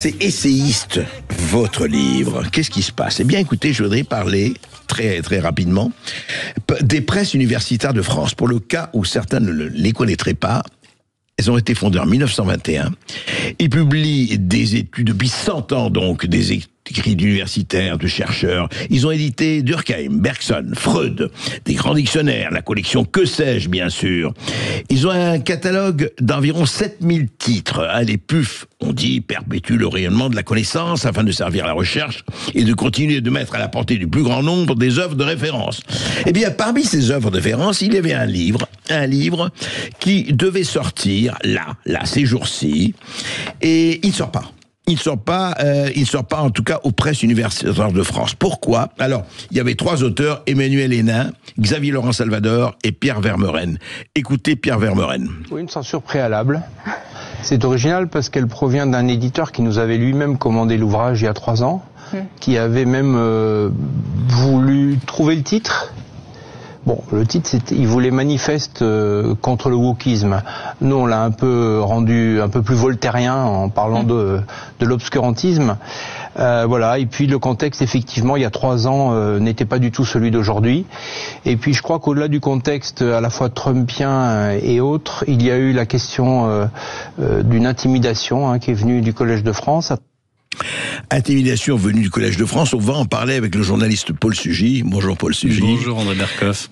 C'est essayiste, votre livre. Qu'est-ce qui se passe? Eh bien, écoutez, je voudrais parler très rapidement des presses universitaires de France. Pour le cas où certains ne les connaîtraient pas, elles ont été fondées en 1921. Ils publient des études depuis 100 ans, donc des écrits d'universitaires, de chercheurs. Ils ont édité Durkheim, Bergson, Freud, des grands dictionnaires, la collection Que sais-je, bien sûr. Ils ont un catalogue d'environ 7000 titres. Les PUF, on dit, perpétuent le rayonnement de la connaissance afin de servir à la recherche et de continuer de mettre à la portée du plus grand nombre des œuvres de référence. Eh bien, parmi ces œuvres de référence, il y avait un livre qui devait sortir là, ces jours-ci, et il ne sort pas. Il ne sort pas en tout cas aux presses universitaires de France. Pourquoi? Alors, il y avait 3 auteurs, Emmanuel Hénin, Xavier Laurent Salvador et Pierre Vermeuren. Écoutez Pierre Vermeuren. Oui, une censure préalable. C'est original parce qu'elle provient d'un éditeur qui nous avait lui-même commandé l'ouvrage il y a 3 ans, qui avait même voulu trouver le titre. Bon, le titre, il voulait manifeste contre le wokisme. Nous, on l'a un peu rendu un peu plus voltairien en parlant de l'obscurantisme. Voilà. Et puis le contexte, effectivement, il y a 3 ans, n'était pas du tout celui d'aujourd'hui. Et puis je crois qu'au-delà du contexte à la fois trumpien et autres, il y a eu la question d'une intimidation qui est venue du Collège de France. Intimidation venue du Collège de France. On va en parler avec le journaliste Paul Sugy. Bonjour Paul Sugy. Bonjour André Berkoff.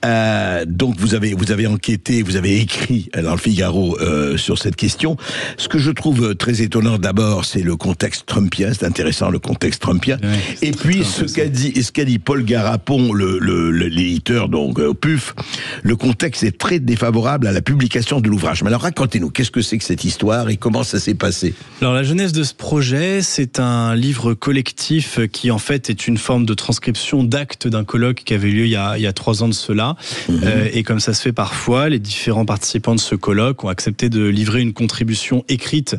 Donc vous avez enquêté, vous avez écrit dans le Figaro sur cette question. Ce que je trouve très étonnant d'abord, c'est le contexte trumpien. C'est intéressant, le contexte trumpien. Oui, et puis ce qu'a dit Paul Garapon, l'éditeur donc au PUF, le contexte est très défavorable à la publication de l'ouvrage. Mais alors racontez-nous, qu'est-ce que c'est que cette histoire et comment ça s'est passé? Alors la genèse de ce projet, c'est un livre collectif qui en fait est une forme de transcription d'actes d'un colloque qui avait lieu il y a 3 ans de cela. Et comme ça se fait parfois, les différents participants de ce colloque ont accepté de livrer une contribution écrite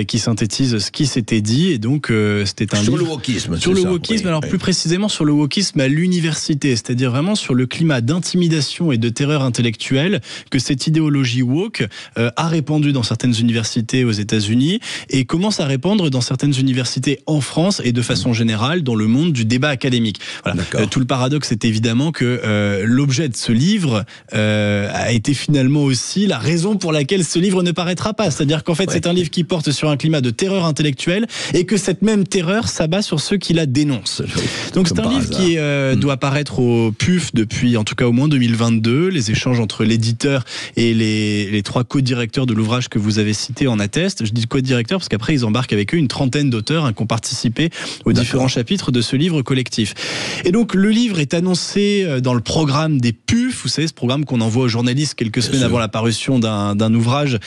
qui synthétise ce qui s'était dit. Et donc c'était un sur livre le wokisme. Sur le wokisme, alors plus précisément sur le wokisme à l'université, c'est-à-dire vraiment sur le climat d'intimidation et de terreur intellectuelle que cette idéologie woke a répandu dans certaines universités aux États-Unis et commence à répandre dans certaines universités en France et de façon générale dans le monde du débat académique. Voilà. Tout le paradoxe est évidemment que l'objet de ce livre a été finalement aussi la raison pour laquelle ce livre ne paraîtra pas. C'est-à-dire qu'en fait c'est un livre qui porte sur un climat de terreur intellectuelle et que cette même terreur s'abat sur ceux qui la dénoncent. Donc c'est un livre qui doit paraître au PUF depuis en tout cas au moins 2022. Les échanges entre l'éditeur et les 3 co-directeurs de l'ouvrage que vous avez cité en attestent. Je dis co-directeurs parce qu'après ils embarquent avec eux une trentaine d'auteurs qui ont participé aux différents chapitres de ce livre collectif. Et donc le livre est annoncé dans le programme des PUF, vous savez ce programme qu'on envoie aux journalistes quelques semaines avant la parution d'un ouvrage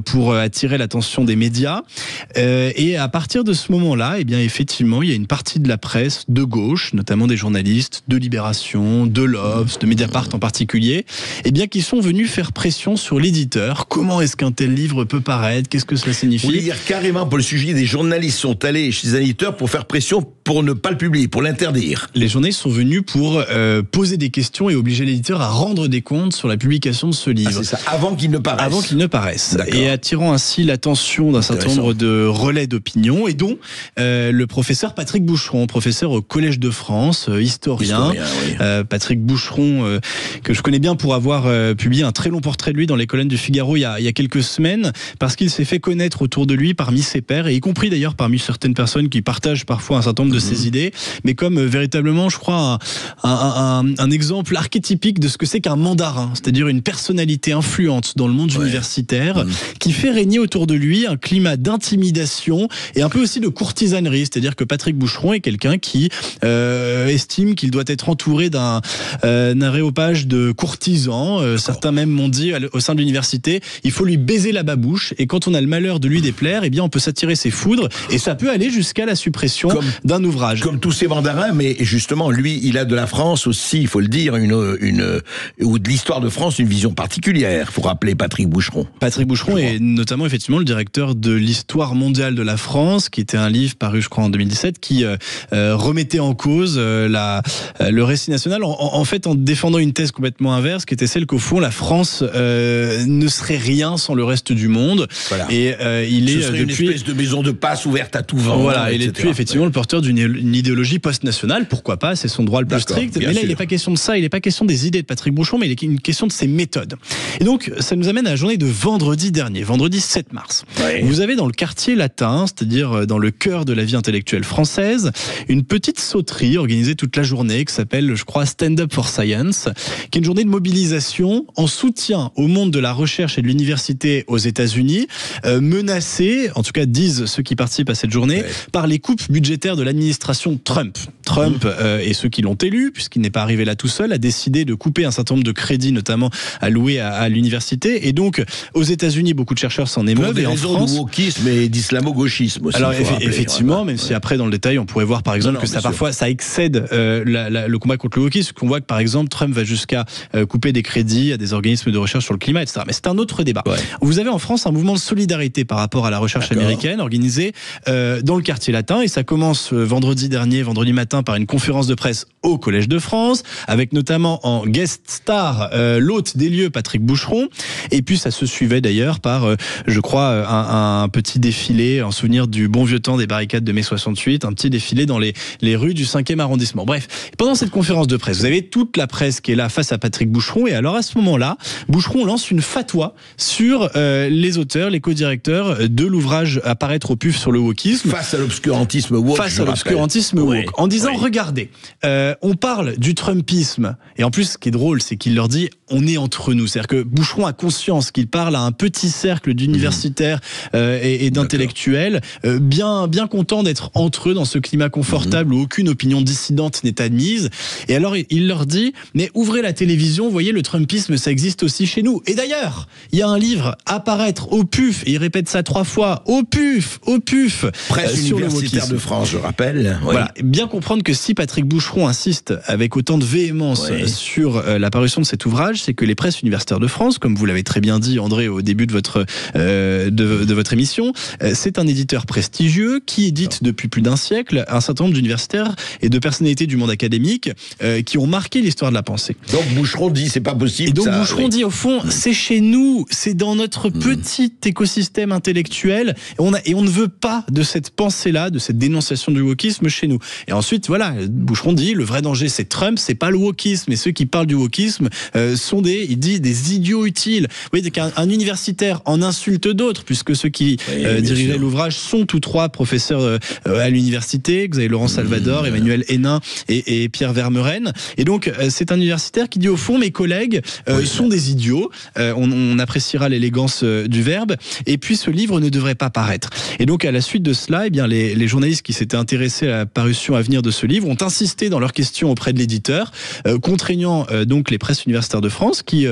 pour attirer l'attention des médias. Et à partir de ce moment-là, eh bien effectivement, il y a une partie de la presse de gauche, notamment des journalistes de Libération, de l'Obs, de Mediapart en particulier, eh bien qui sont venus faire pression sur l'éditeur. Comment est-ce qu'un tel livre peut paraître? Qu'est-ce que cela signifie? Vous voulez dire carrément, Paul Sugy, des journalistes sont allés chez les éditeurs pour faire pression pour ne pas le publier, pour l'interdire. Les journalistes sont venus pour poser des questions et obliger l'éditeur à rendre des comptes sur la publication de ce livre. C'est ça, avant qu'il ne paraisse. Avant qu'il ne paraisse. Et attirant ainsi l'attention d'un certain nombre de relais d'opinion, et dont le professeur Patrick Boucheron, professeur au Collège de France, historien. Patrick Boucheron, que je connais bien pour avoir publié un très long portrait de lui dans les colonnes du Figaro il y a quelques semaines, parce qu'il s'est fait connaître autour de lui parmi ses pairs, et y compris d'ailleurs parmi certaines personnes qui partagent parfois un certain nombre de ses idées, mais comme véritablement, je crois, un exemple archétypique de ce que c'est qu'un mandarin, c'est-à-dire une personnalité influente dans le monde universitaire, qui fait régner autour de lui un climat d'intimidation et un peu aussi de courtisanerie, c'est-à-dire que Patrick Boucheron est quelqu'un qui estime qu'il doit être entouré d'un aréopage de courtisans. Certains même m'ont dit au sein de l'université, il faut lui baiser la babouche, et quand on a le malheur de lui déplaire, eh bien on peut s'attirer ses foudres, et ça peut aller jusqu'à la suppression d'un ouvrage. Comme tous ces mandarins, mais justement, lui, il a de la France aussi, il faut le dire, ou de l'histoire de France, une vision particulière. Il faut rappeler Patrick Boucheron. Patrick Boucheron est notamment effectivement le directeur de l'histoire mondiale de la France, qui était un livre paru, je crois, en 2017, qui remettait en cause le récit national, en fait, en défendant une thèse complètement inverse, qui était celle qu'au fond, la France ne serait rien sans le reste du monde. Voilà. Et il Ce est serait depuis une espèce de maison de passe ouverte à tout vent. Voilà, il est depuis effectivement le porteur d'une idéologie post-nationale. Pourquoi pas? C'est son droit le plus strict. Mais là, il n'est pas question de ça. Il n'est pas question des idées de Patrick Boucheron, mais il est une question de ses méthodes. Et donc, ça nous amène à la journée de vendredi dernier, vendredi 7 mars. Ouais. Vous avez dans le quartier latin, c'est-à-dire dans le cœur de la vie intellectuelle française, une petite sauterie organisée toute la journée qui s'appelle, je crois, Stand Up for Science, qui est une journée de mobilisation en soutien au monde de la recherche et de l'université aux États-Unis, menacé, en tout cas disent ceux qui participent à cette journée, par les coupes budgétaires de l'administration Trump. Trump et ceux qui l'ont élu, puisqu'il n'est pas arrivé là tout seul, a décidé de couper un certain nombre de crédits, notamment alloués à l'université. Et donc, aux États-Unis, beaucoup de chercheurs s'en émeuvent. Pour des raisons de wokisme et d'islamo-gauchisme aussi. Alors effectivement, même si après dans le détail, on pourrait voir par exemple que ça parfois ça excède le combat contre le wokisme, qu'on voit que par exemple Trump va jusqu'à couper des crédits à des organismes de recherche sur le climat, etc. Mais c'est un autre débat. Ouais. Vous avez en France un mouvement de solidarité par rapport à la recherche américaine organisé dans le quartier latin, et ça commence vendredi matin, par une conférence de presse au Collège de France, avec notamment en guest star l'hôte des lieux, Patrick Boucheron, et puis ça se suivait d'ailleurs par, je crois, un petit défilé en souvenir du bon vieux temps des barricades de mai 68, un petit défilé dans les rues du 5e arrondissement. Bref, pendant cette conférence de presse, vous avez toute la presse qui est là face à Patrick Boucheron, et alors à ce moment-là, Boucheron lance une fatwa sur les auteurs, les co-directeurs de l'ouvrage à paraître au PUF sur le wokisme. Face à l'obscurantisme woke. Face à l'obscurantisme woke. En disant, regardez, on parle du Trumpisme, et en plus, ce qui est drôle, c'est qu'il leur dit, on est entre nous. C'est-à-dire que Boucheron a conscience qu'il parle à un petit cercle d'universitaires et d'intellectuels, bien contents d'être entre eux dans ce climat confortable où aucune opinion dissidente n'est admise. Et alors, il leur dit, mais ouvrez la télévision, vous voyez, le Trumpisme, ça existe aussi chez nous. Et d'ailleurs, il y a un livre à paraître au PUF, et il répète ça 3 fois, au PUF, Presse sur universitaire de France, je rappelle. Voilà, bien comprendre que si Patrick Boucheron insiste avec autant de véhémence sur la parution de cet ouvrage, c'est que les presses universitaires de France, comme vous l'avez très bien dit, André, au début de votre émission, c'est un éditeur prestigieux qui édite depuis plus d'un siècle un certain nombre d'universitaires et de personnalités du monde académique qui ont marqué l'histoire de la pensée. Donc Boucheron dit, c'est pas possible. Et donc Boucheron dit, au fond, c'est chez nous, c'est dans notre petit écosystème intellectuel, et on ne veut pas de cette pensée-là, de cette dénonciation du wokisme chez nous. Et ensuite, voilà, Boucheron dit, le vrai danger, c'est Trump, c'est pas le wokisme, et ceux qui parlent du wokisme sont il dit des idiots utiles. Vous voyez qu'un universitaire en insulte d'autres, puisque ceux qui dirigeaient l'ouvrage sont tous trois professeurs à l'université, Xavier Laurent Salvador, Emmanuel Hénin et Pierre Vermeuren. Et donc, c'est un universitaire qui dit, au fond, mes collègues sont des idiots. On appréciera l'élégance du verbe. Et puis, ce livre ne devrait pas paraître. Et donc, à la suite de cela, eh bien, les journalistes qui s'étaient intéressés à la parution à venir de ce livre ont insisté dans leurs questions auprès de l'éditeur, contraignant donc les presses universitaires de France qui,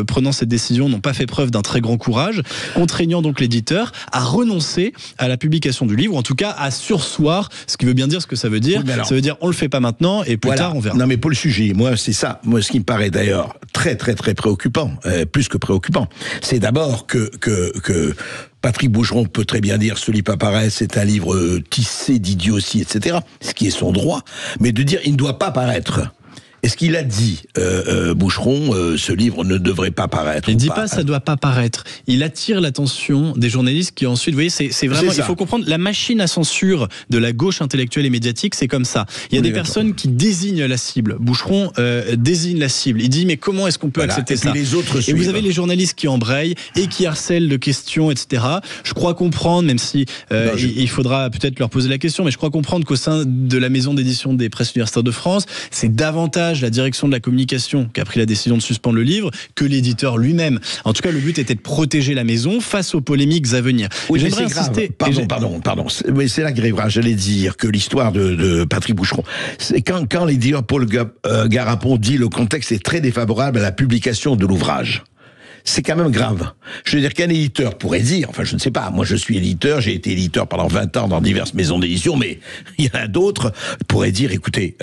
prenant cette décision, n'ont pas fait preuve d'un très grand courage, contraignant donc l'éditeur à renoncer à la publication du livre, ou en tout cas à surseoir, ce qui veut bien dire ce que ça veut dire. Oui, ça veut dire on le fait pas maintenant et plus tard on verra. Non mais pour le sujet, moi c'est ça, ce qui me paraît d'ailleurs très préoccupant, plus que préoccupant, c'est d'abord que Patrick Boucheron peut très bien dire ce livre apparaît, c'est un livre tissé d'idiotie, etc. Ce qui est son droit, mais de dire il ne doit pas paraître. Est-ce qu'il a dit, Boucheron, ce livre ne devrait pas paraître? Il ne dit pas ça doit pas paraître. Il attire l'attention des journalistes qui ensuite, vous voyez, c'est vraiment, il faut comprendre, la machine à censure de la gauche intellectuelle et médiatique, c'est comme ça. Il y a des personnes qui désignent la cible. Boucheron désigne la cible. Il dit, mais comment est-ce qu'on peut accepter ça? Les autres et vous avez les journalistes qui embrayent et qui harcèlent de questions, etc. Je crois comprendre, même si il faudra peut-être leur poser la question, mais je crois comprendre qu'au sein de la maison d'édition des presses universitaires de France, c'est davantage la direction de la communication qui a pris la décision de suspendre le livre que l'éditeur lui-même. En tout cas, le but était de protéger la maison face aux polémiques à venir. Oui, j'aimerais insister. Pardon. Mais c'est là que grave. J'allais dire que l'histoire de Patrick Boucheron, c'est quand l'éditeur Paul Garapon dit le contexte est très défavorable à la publication de l'ouvrage. c'est quand même grave. Je veux dire qu'un éditeur pourrait dire, enfin je ne sais pas, moi je suis éditeur, j'ai été éditeur pendant 20 ans dans diverses maisons d'édition, mais il y en a d'autres, pourraient dire, écoutez,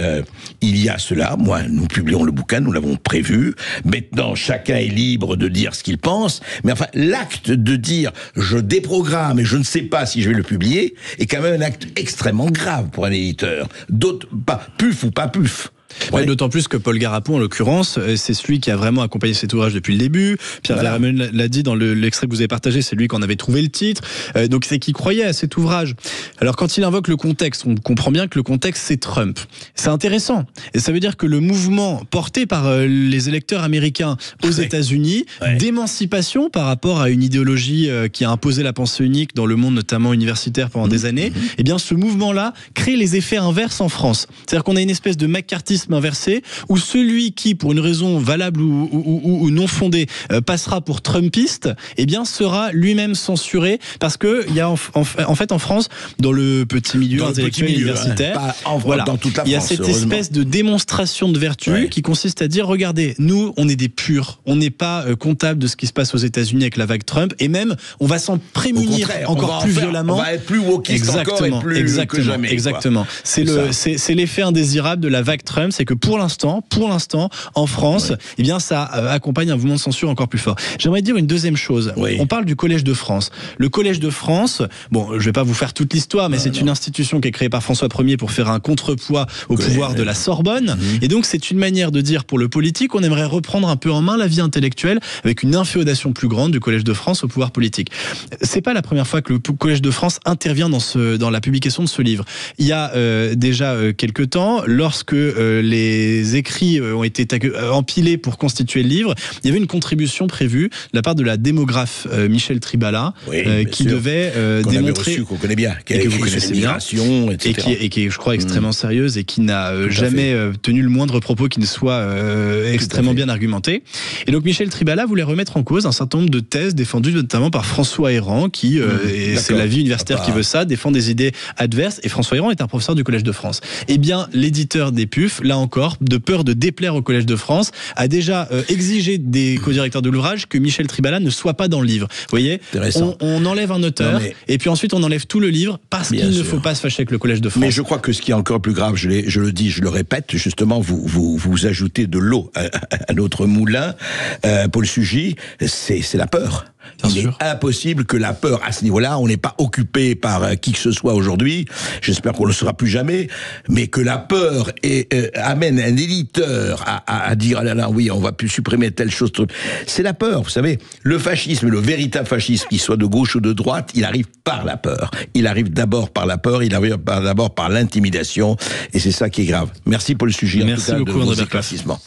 il y a cela, moi nous publions le bouquin, nous l'avons prévu, maintenant chacun est libre de dire ce qu'il pense, mais enfin l'acte de dire je déprogramme et je ne sais pas si je vais le publier est quand même un acte extrêmement grave pour un éditeur. D'autres, pas puf ou pas puf. Ouais. D'autant plus que Paul Garapon, en l'occurrence, c'est celui qui a vraiment accompagné cet ouvrage depuis le début. Pierre Vermeulen l'a dit dans l'extrait que vous avez partagé, c'est lui qui en avait trouvé le titre. Donc c'est qu'il croyait à cet ouvrage. Alors quand il invoque le contexte, on comprend bien que le contexte c'est Trump. C'est intéressant. Et ça veut dire que le mouvement porté par les électeurs américains aux États-Unis, d'émancipation par rapport à une idéologie qui a imposé la pensée unique dans le monde, notamment universitaire pendant des années, eh bien ce mouvement-là crée les effets inverses en France. C'est-à-dire qu'on a une espèce de McCarthyisme inversé, où celui qui, pour une raison valable ou non fondée, passera pour trumpiste, eh bien sera lui-même censuré, parce que il y a en fait en France, dans le petit milieu intellectuel universitaire, dans toute la France, il y a cette espèce de démonstration de vertu qui consiste à dire, regardez, nous on est des purs, on n'est pas comptable de ce qui se passe aux États-Unis avec la vague Trump, et même on va s'en prémunir encore plus violemment. On va être plus wokiste encore et plus que jamais. Exactement. C'est l'effet indésirable de la vague Trump, c'est que pour l'instant, en France, eh bien, ça accompagne un mouvement de censure encore plus fort. J'aimerais dire une deuxième chose. On parle du Collège de France. Le Collège de France, bon, je vais pas vous faire toute l'histoire, mais c'est une institution qui est créée par François Ier pour faire un contrepoids au pouvoir de la Sorbonne. Et donc, c'est une manière de dire pour le politique, on aimerait reprendre un peu en main la vie intellectuelle avec une inféodation plus grande du Collège de France au pouvoir politique. C'est pas la première fois que le Collège de France intervient dans la publication de ce livre. Il y a déjà quelques temps, lorsque les écrits ont été empilés pour constituer le livre, il y avait une contribution prévue de la part de la démographe Michel Tribala, qui devait démontrer, qu'on connaît bien, et que vous connaissez bien, et qui est, je crois, extrêmement sérieuse et qui n'a jamais tenu le moindre propos qui ne soit extrêmement bien argumenté. Et donc Michel Tribala voulait remettre en cause un certain nombre de thèses défendues notamment par François Héran, qui, et c'est la vie universitaire qui veut ça, défend des idées adverses. Et François Héran est un professeur du Collège de France. Eh bien, l'éditeur des PUF, là encore, de peur de déplaire au Collège de France, a déjà exigé des co-directeurs de l'ouvrage que Michel Tribala ne soit pas dans le livre. Vous voyez, on enlève un auteur, et puis ensuite on enlève tout le livre, parce qu'il ne faut pas se fâcher avec le Collège de France. Mais je crois que ce qui est encore plus grave, je le dis, je le répète, justement, vous ajoutez de l'eau à notre moulin, Paul Sugy, c'est la peur. Il est impossible que la peur, à ce niveau-là, on n'est pas occupé par qui que ce soit aujourd'hui, j'espère qu'on ne le sera plus jamais, mais que la peur amène un éditeur à dire, ah là là, oui, on va plus supprimer telle chose. C'est la peur, vous savez. Le fascisme, le véritable fascisme, qu'il soit de gauche ou de droite, il arrive par la peur. Il arrive d'abord par la peur, il arrive d'abord par l'intimidation, et c'est ça qui est grave. Merci Paul Sugy, merci beaucoup, de vos éclaircissements.